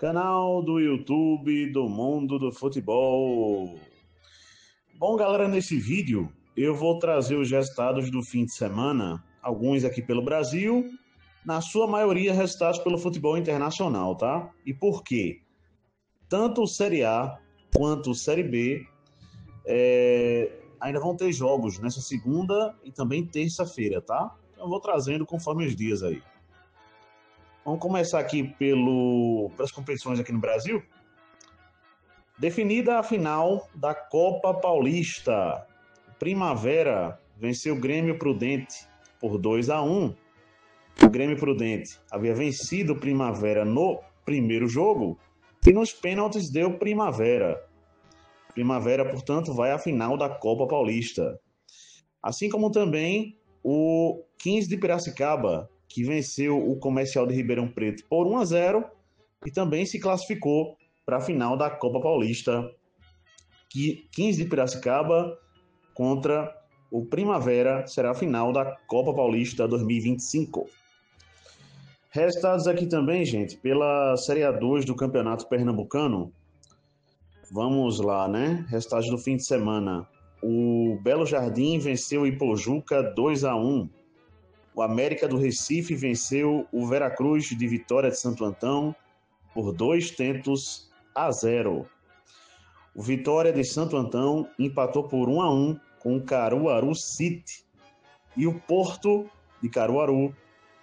Canal do YouTube do Mundo do Futebol. Bom, galera, nesse vídeo eu vou trazer os resultados do fim de semana, alguns aqui pelo Brasil, na sua maioria resultados pelo futebol internacional, tá? E por quê? Tanto Série A quanto Série B ainda vão ter jogos nessa segunda e também terça-feira, tá? Então eu vou trazendo conforme os dias aí. Vamos começar aqui pelas competições aqui no Brasil. Definida a final da Copa Paulista. Primavera venceu o Grêmio Prudente por 2-1. O Grêmio Prudente havia vencido o Primavera no primeiro jogo e nos pênaltis deu Primavera. Primavera, portanto, vai à final da Copa Paulista. Assim como também o 15 de Piracicaba, que venceu o Comercial de Ribeirão Preto por 1-0 e também se classificou para a final da Copa Paulista. 15 de Piracicaba contra o Primavera será a final da Copa Paulista 2025. Resultados aqui também, gente, pela Série A2 do Campeonato Pernambucano. Vamos lá, né? Resultados do fim de semana. O Belo Jardim venceu o Ipojuca 2-1. O América do Recife venceu o Veracruz de Vitória de Santo Antão por 2-0. O Vitória de Santo Antão empatou por 1-1 com o Caruaru City. E o Porto de Caruaru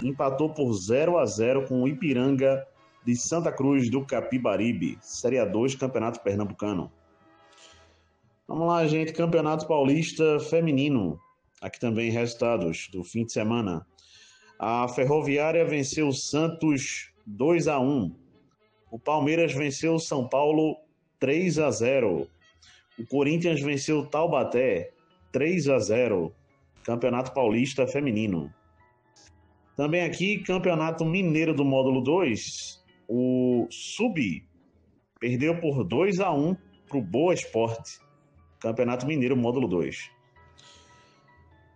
empatou por 0-0 com o Ipiranga de Santa Cruz do Capibaribe. Série A2, Campeonato Pernambucano. Vamos lá, gente. Campeonato Paulista Feminino. Aqui também resultados do fim de semana. A Ferroviária venceu o Santos 2-1. O Palmeiras venceu o São Paulo 3-0. O Corinthians venceu o Taubaté 3-0. Campeonato Paulista Feminino. Também aqui, Campeonato Mineiro do Módulo 2. O Sub perdeu por 2-1 para o Boa Esporte. Campeonato Mineiro Módulo 2.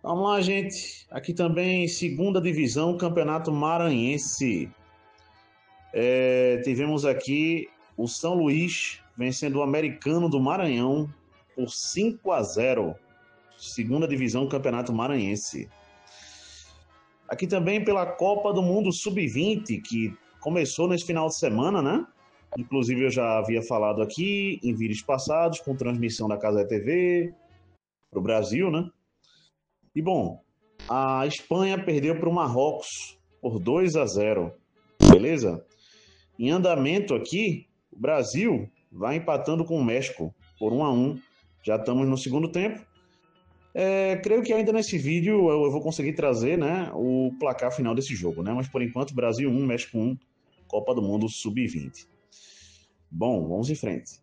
Vamos lá, gente. Aqui também, segunda divisão, Campeonato Maranhense. Tivemos aqui o São Luís vencendo o Americano do Maranhão por 5-0. Segunda divisão, Campeonato Maranhense. Aqui também pela Copa do Mundo Sub-20, que começou nesse final de semana, né? Inclusive eu já havia falado aqui em vídeos passados, com transmissão da Cazé TV para o Brasil, né? E bom, a Espanha perdeu para o Marrocos por 2-0, beleza? Em andamento aqui, o Brasil vai empatando com o México por 1-1. Já estamos no segundo tempo. Creio que ainda nesse vídeo eu vou conseguir trazer, né, o placar final desse jogo, né? Mas por enquanto, Brasil 1, México 1, Copa do Mundo Sub-20. Bom, vamos em frente.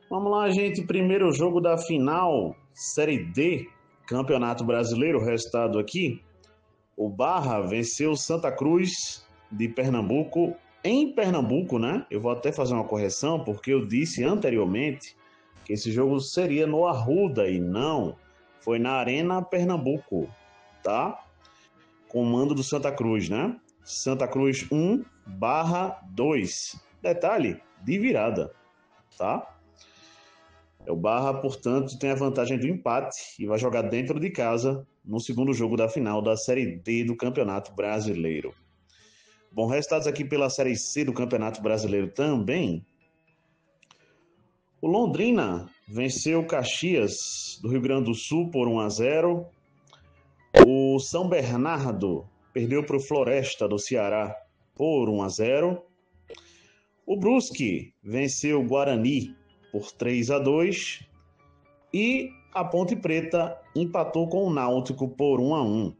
Vamos lá, gente. Primeiro jogo da final, Série D, Campeonato Brasileiro. Resultado aqui: o Barra venceu o Santa Cruz de Pernambuco. Em Pernambuco, né? Eu vou até fazer uma correção, porque eu disse anteriormente que esse jogo seria no Arruda e não, foi na Arena Pernambuco, tá? Comando do Santa Cruz, né? Santa Cruz 1, Barra 2. Detalhe, de virada, tá? O Barra, portanto, tem a vantagem do empate e vai jogar dentro de casa no segundo jogo da final da Série D do Campeonato Brasileiro. Bom, resultados aqui pela Série C do Campeonato Brasileiro também. O Londrina venceu o Caxias do Rio Grande do Sul por 1-0. O São Bernardo perdeu para o Floresta do Ceará por 1-0. O Brusque venceu o Guarani por 3-2. E a Ponte Preta empatou com o Náutico por 1-1.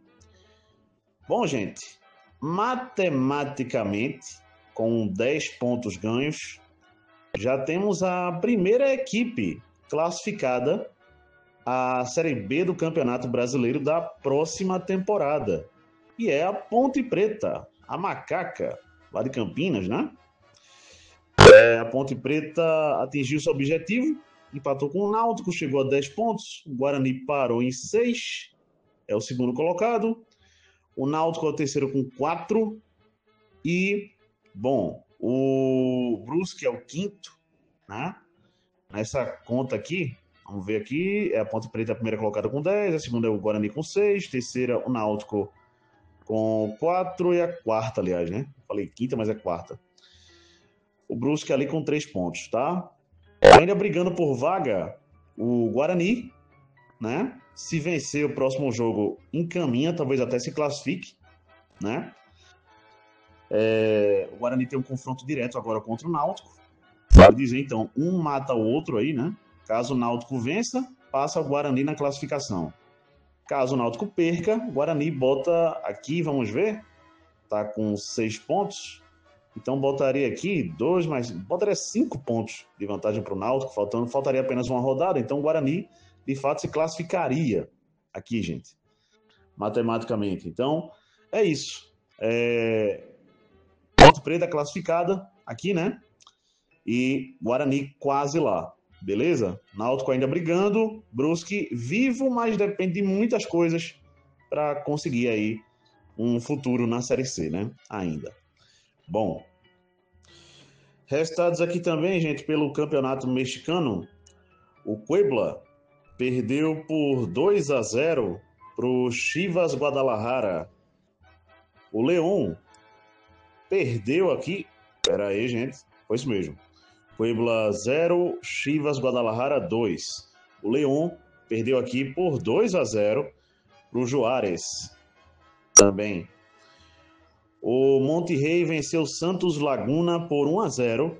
Bom, gente, matematicamente, com 10 pontos ganhos, já temos a primeira equipe classificada à Série B do Campeonato Brasileiro da próxima temporada. E é a Ponte Preta, a Macaca, lá de Campinas, né? A Ponte Preta atingiu seu objetivo, empatou com o Náutico, chegou a 10 pontos. O Guarani parou em 6, é o segundo colocado. O Náutico é o terceiro com 4. E, bom, O Brusque é o quinto, né? Nessa conta aqui, vamos ver aqui, é a Ponte Preta a primeira colocada com 10, a segunda é o Guarani com 6, terceira o Náutico com 4 e a quarta, aliás, né? Falei quinta, mas é quarta. O Brusque ali com 3 pontos, tá? Ainda brigando por vaga, o Guarani, né? Se vencer o próximo jogo, encaminha, talvez até se classifique, né? O Guarani tem um confronto direto agora contra o Náutico. Vale dizer, então, um mata o outro aí, né? Caso o Náutico vença, passa o Guarani na classificação. Caso o Náutico perca, o Guarani bota aqui, vamos ver, tá com 6 pontos. Então botaria aqui 2 mais. Botaria 5 pontos de vantagem para o Náutico, faltaria apenas uma rodada. Então o Guarani, de fato, se classificaria aqui, gente, matematicamente. Então, é isso. Ponte Preta classificada aqui, né? E Guarani quase lá. Beleza? Náutico ainda brigando, Brusque vivo, mas depende de muitas coisas para conseguir aí um futuro na Série C, né? Ainda. Bom, resultados aqui também, gente, pelo Campeonato Mexicano. O Puebla perdeu por 2-0 para o Chivas Guadalajara. O León perdeu aqui. Pera aí, gente. Foi isso mesmo. Puebla 0, Chivas Guadalajara 2. O León perdeu aqui por 2-0 para o Juárez. Também. O Monterrey venceu o Santos Laguna por 1-0.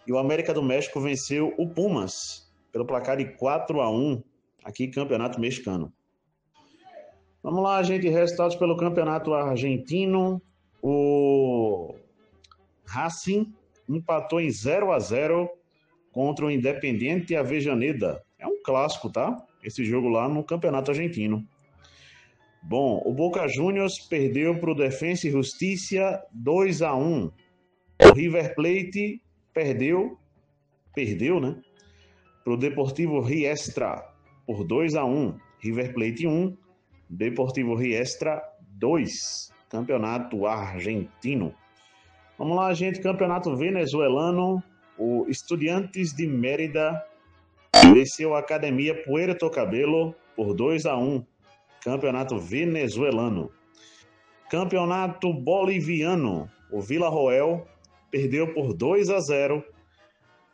E o América do México venceu o Pumas pelo placar de 4-1. Aqui, Campeonato Mexicano. Vamos lá, gente. Resultados pelo Campeonato Argentino. O Racing empatou em 0-0 contra o Independiente Avejaneda. É um clássico, tá? Esse jogo lá no Campeonato Argentino. Bom, o Boca Juniors perdeu para o Defensa e Justiça 2-1. O River Plate perdeu, né? Para o Deportivo Riestra por 2-1. River Plate 1, Deportivo Riestra 2. Campeonato Argentino. Vamos lá, gente. Campeonato Venezuelano. O Estudiantes de Mérida venceu a Academia Puerto Cabello por 2-1. Campeonato Venezuelano. Campeonato Boliviano. O Villarroel perdeu por 2-0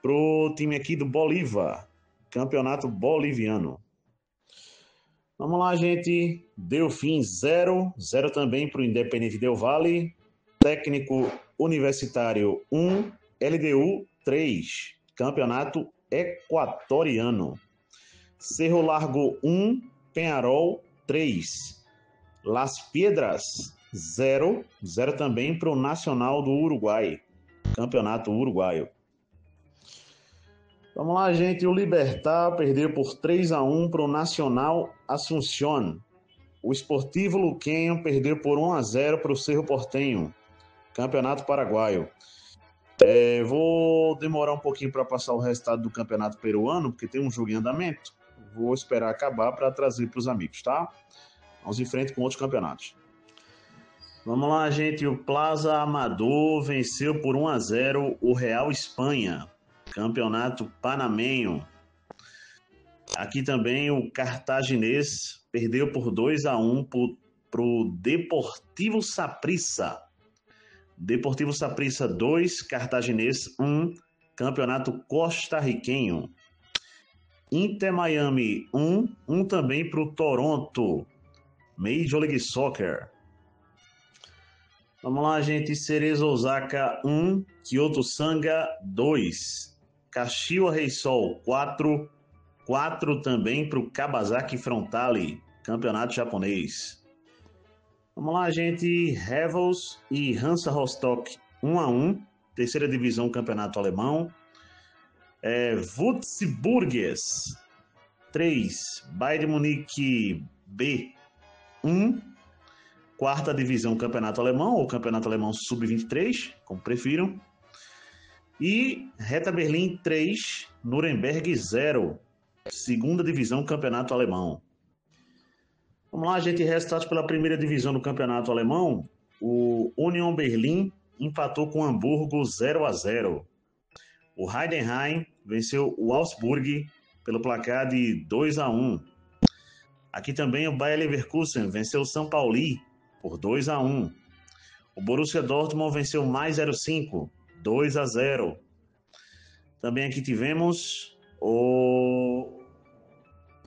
pro time aqui do Bolívar. Campeonato Boliviano. Vamos lá, gente. Delfim 0 também para o Independente Del Valle. Técnico Universitário 1, LDU 3. Campeonato Equatoriano. Cerro Largo 1, Peñarol 3. Las Piedras 0 também para o Nacional do Uruguai. Campeonato Uruguaio. Vamos lá, gente. O Libertad perdeu por 3-1 para o Nacional Asunción. O Sportivo Luquenho perdeu por 1-0 para o Cerro Porteño. Campeonato Paraguaio. Vou demorar um pouquinho para passar o resultado do Campeonato Peruano, porque tem um jogo em andamento. Vou esperar acabar para trazer para os amigos, tá? Vamos em frente com outros campeonatos. Vamos lá, gente. O Plaza Amador venceu por 1-0 o Real Espanha. Campeonato Panamenho. Aqui também o Cartaginês perdeu por 2-1 para o Deportivo Saprissa. Deportivo Saprissa 2, Cartaginês 1, Campeonato Costarriquenho. Inter Miami 1 também para o Toronto, Major League Soccer. Vamos lá, gente. Cerezo Osaka 1, Kyoto Sanga 2, Kashiwa Reysol 4 também para o Kawasaki Frontale, Campeonato Japonês. Vamos lá, gente. Revels e Hansa Rostock 1-1, terceira divisão, Campeonato Alemão. Würzburges 3, Bayern de Munique B 1, quarta divisão, Campeonato Alemão, ou Campeonato Alemão Sub-23, como prefiram. E Hertha Berlim 3, Nuremberg 0, segunda divisão, Campeonato Alemão. Vamos lá, gente. Resultados pela primeira divisão do Campeonato Alemão. O Union Berlin empatou com o Hamburgo 0-0. O Heidenheim venceu o Augsburg pelo placar de 2-1. Aqui também o Bayer Leverkusen venceu o São Paulo por 2-1. O Borussia Dortmund venceu o Mais 05, 2-0. Também aqui tivemos o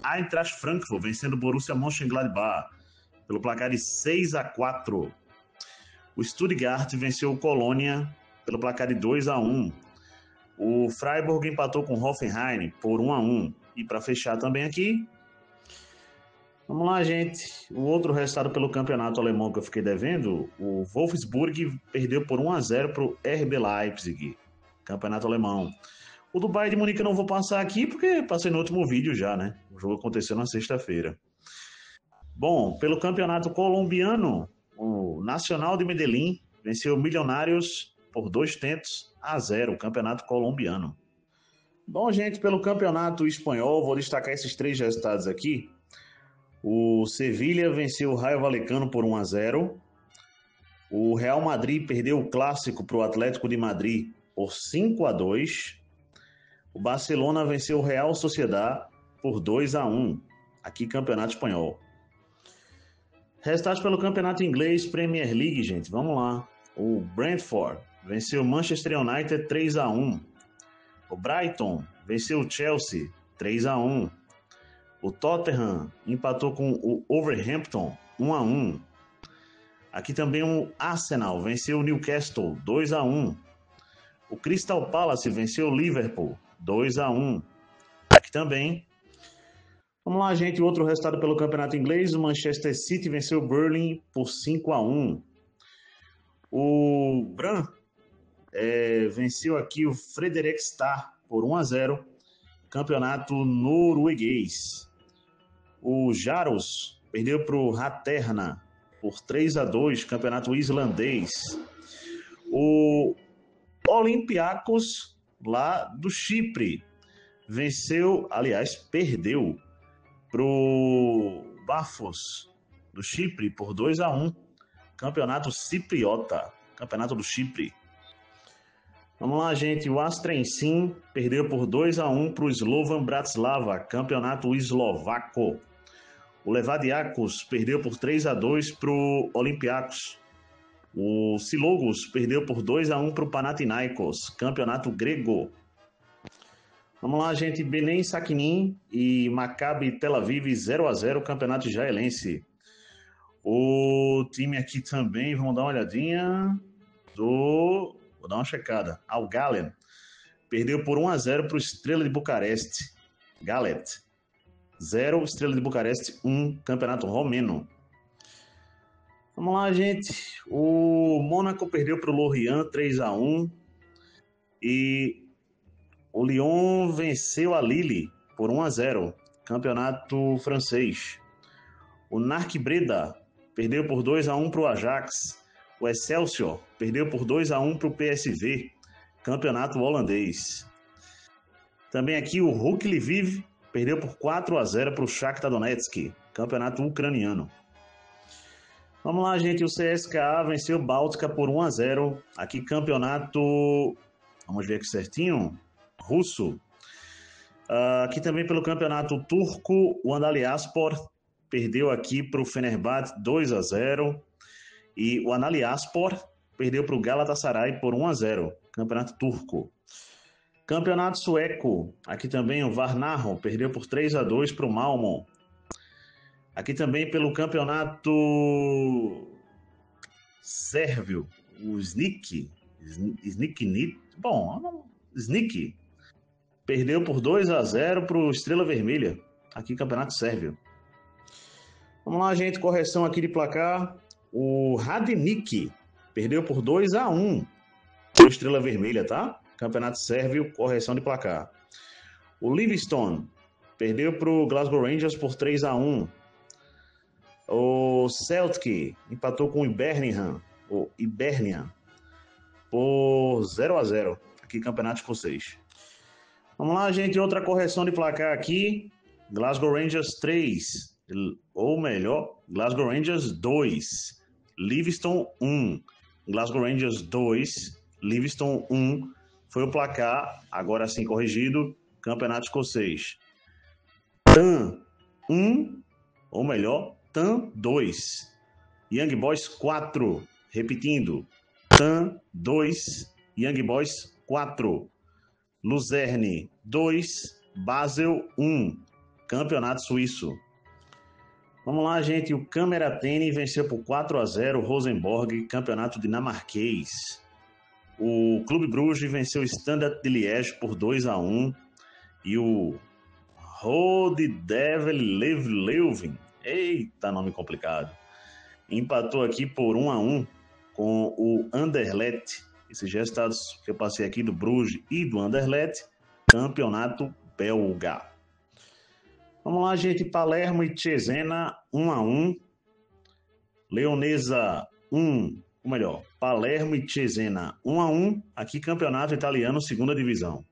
Eintracht Frankfurt vencendo o Borussia Mönchengladbach pelo placar de 6-4. O Stuttgart venceu o Colônia pelo placar de 2-1. O Freiburg empatou com o Hoffenheim por 1-1. E para fechar também aqui, vamos lá, gente. O outro resultado pelo campeonato alemão que eu fiquei devendo, o Wolfsburg perdeu por 1-0 para o RB Leipzig, campeonato alemão. O do Bayern de Munique eu não vou passar aqui porque passei no último vídeo já, né? O jogo aconteceu na sexta-feira. Bom, pelo campeonato colombiano, o Nacional de Medellín venceu o Milionários por 2-0, campeonato colombiano. Bom, gente, pelo campeonato espanhol, vou destacar esses 3 resultados aqui. O Sevilha venceu o Rayo Vallecano por 1-0. O Real Madrid perdeu o clássico para o Atlético de Madrid por 5-2. O Barcelona venceu o Real Sociedad por 2-1. Aqui, campeonato espanhol. Resultados pelo campeonato inglês, Premier League, gente. Vamos lá. O Brentford venceu o Manchester United 3-1. O Brighton venceu o Chelsea 3-1. O Tottenham empatou com o Wolverhampton 1-1. Aqui também o Arsenal venceu o Newcastle 2-1. O Crystal Palace venceu o Liverpool 2-1. Aqui também. Vamos lá, gente. Outro resultado pelo campeonato inglês. O Manchester City venceu o Burnley por 5-1. O Brann venceu aqui o Fredrikstad por 1-0, campeonato norueguês. O Jaros perdeu para o Raterna por 3-2, campeonato islandês. O Olympiacos, lá do Chipre, perdeu para o Bafos do Chipre por 2-1, campeonato cipriota, campeonato do Chipre. Vamos lá, gente. O Astrensin perdeu por 2-1 para o Slovan Bratislava, campeonato eslovaco. O Levadiakos perdeu por 3-2 para o Olympiacos. O Silogos perdeu por 2-1 para o Panathinaikos, campeonato grego. Vamos lá, gente. Benem Sakhnin e Maccabi Tel Aviv 0-0, campeonato israelense. O time aqui também, vamos dar uma olhadinha, vou dar uma checada. Al Galen perdeu por 1-0 para o Estrela de Bucareste. Galet 0, Estrela de Bucareste 1, campeonato romeno. Vamos lá, gente. O Mônaco perdeu para o Lorient 3-1 e o Lyon venceu a Lille por 1-0, campeonato francês. O Narc Breda perdeu por 2-1 para o Ajax. O Excelsior perdeu por 2-1 para o PSV, campeonato holandês. Também aqui o RUK Lviv perdeu por 4-0 para o Shakhtar Donetsk, campeonato ucraniano. Vamos lá, gente. O CSKA venceu o Báltica por 1-0. Aqui, campeonato... Vamos ver aqui certinho. Russo. Aqui também pelo campeonato turco, o Antalyaspor perdeu aqui para o Fenerbahçe 2-0. E o Antalyaspor perdeu para o Galatasaray por 1-0. Campeonato turco. Campeonato sueco. Aqui também o Varnaro perdeu por 3-2 para o Malmö. Aqui também pelo campeonato sérvio, o Snik perdeu por 2-0 para o Estrela Vermelha, aqui campeonato sérvio. Vamos lá, gente, correção aqui de placar. O Radnik perdeu por 2-1 para o Estrela Vermelha, tá? Campeonato sérvio, correção de placar. O Livingston perdeu para o Glasgow Rangers por 3-1. O Celtic empatou com o Hibernian por 0-0, aqui campeonato escocês. Vamos lá, gente, outra correção de placar aqui. Glasgow Rangers 3, ou melhor, Glasgow Rangers 2, Livingston 1, Glasgow Rangers 2, Livingston 1. Foi o placar, agora sim corrigido, Campeonato Escocês. Tan 1, ou melhor, Tan 2. Young Boys 4, repetindo, Tan 2, Young Boys 4. Luzerne 2, Basel 1, Campeonato Suíço. Vamos lá, gente. O Kameratene venceu por 4-0 o Rosenborg, Campeonato Dinamarquês. O Clube Bruges venceu o Standard de Liège por 2-1. E o Rode Devil Leuven, eita, nome complicado, empatou aqui por 1-1 com o Anderlecht. Esses resultados que eu passei aqui do Bruges e do Anderlecht, campeonato belga. Vamos lá, gente. Palermo e Cesena 1-1. Leonesa 1, ou melhor, Palermo e Cesena 1-1. Aqui campeonato italiano, segunda divisão.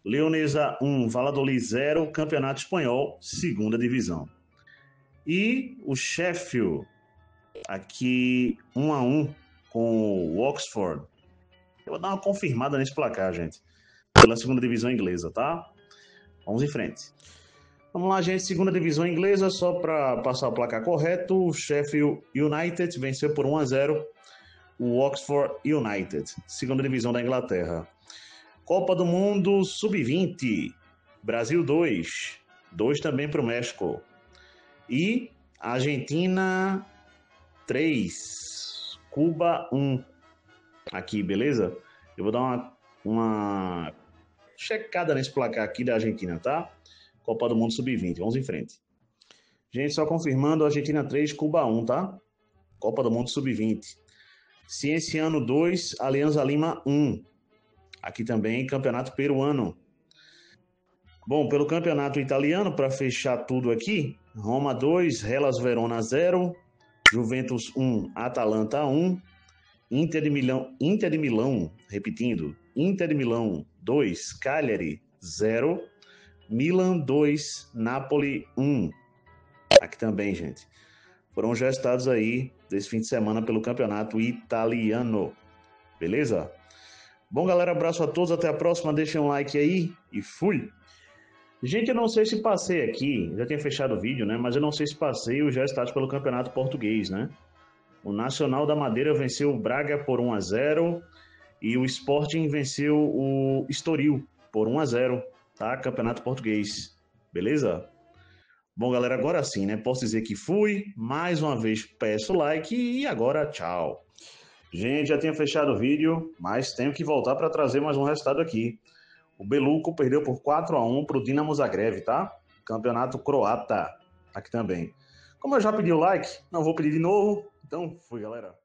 Leonesa 1, Valladolid 0, campeonato espanhol, segunda divisão. E o Sheffield aqui 1-1 com o Oxford. Eu vou dar uma confirmada nesse placar, gente, pela segunda divisão inglesa, tá? Vamos em frente. Vamos lá, gente. Segunda divisão inglesa, só para passar o placar correto. O Sheffield United venceu por 1-0 o Oxford United, segunda divisão da Inglaterra. Copa do Mundo Sub-20, Brasil 2, 2 também para o México. E Argentina 3, Cuba 1. Aqui, beleza? Eu vou dar uma checada nesse placar aqui da Argentina, tá? Copa do Mundo Sub-20, vamos em frente. Gente, só confirmando, Argentina 3, Cuba 1, tá? Copa do Mundo Sub-20. Cienciano 2, Alianza Lima 1. Aqui também, campeonato peruano. Bom, pelo campeonato italiano, para fechar tudo aqui, Roma 2, Hellas Verona 0, Juventus 1, Atalanta 1, Inter de Milão, repetindo, Inter de Milão 2, Cagliari 0, Milan 2, Napoli 1. Aqui também, gente. Foram os resultados aí desse fim de semana pelo campeonato italiano. Beleza? Bom, galera, abraço a todos, até a próxima, deixem um like aí e fui! Gente, eu não sei se passei aqui, já tinha fechado o vídeo, né, mas eu não sei se passei os resultados pelo Campeonato Português, né? O Nacional da Madeira venceu o Braga por 1-0 e o Sporting venceu o Estoril por 1-0, tá? Campeonato Português, beleza? Bom, galera, agora sim, né, posso dizer que fui, mais uma vez peço like e agora tchau! Gente, já tinha fechado o vídeo, mas tenho que voltar para trazer mais um resultado aqui. O Beluco perdeu por 4-1 para o Dinamo Zagreb, tá? Campeonato croata, aqui também. Como eu já pedi o like, não vou pedir de novo, então fui, galera.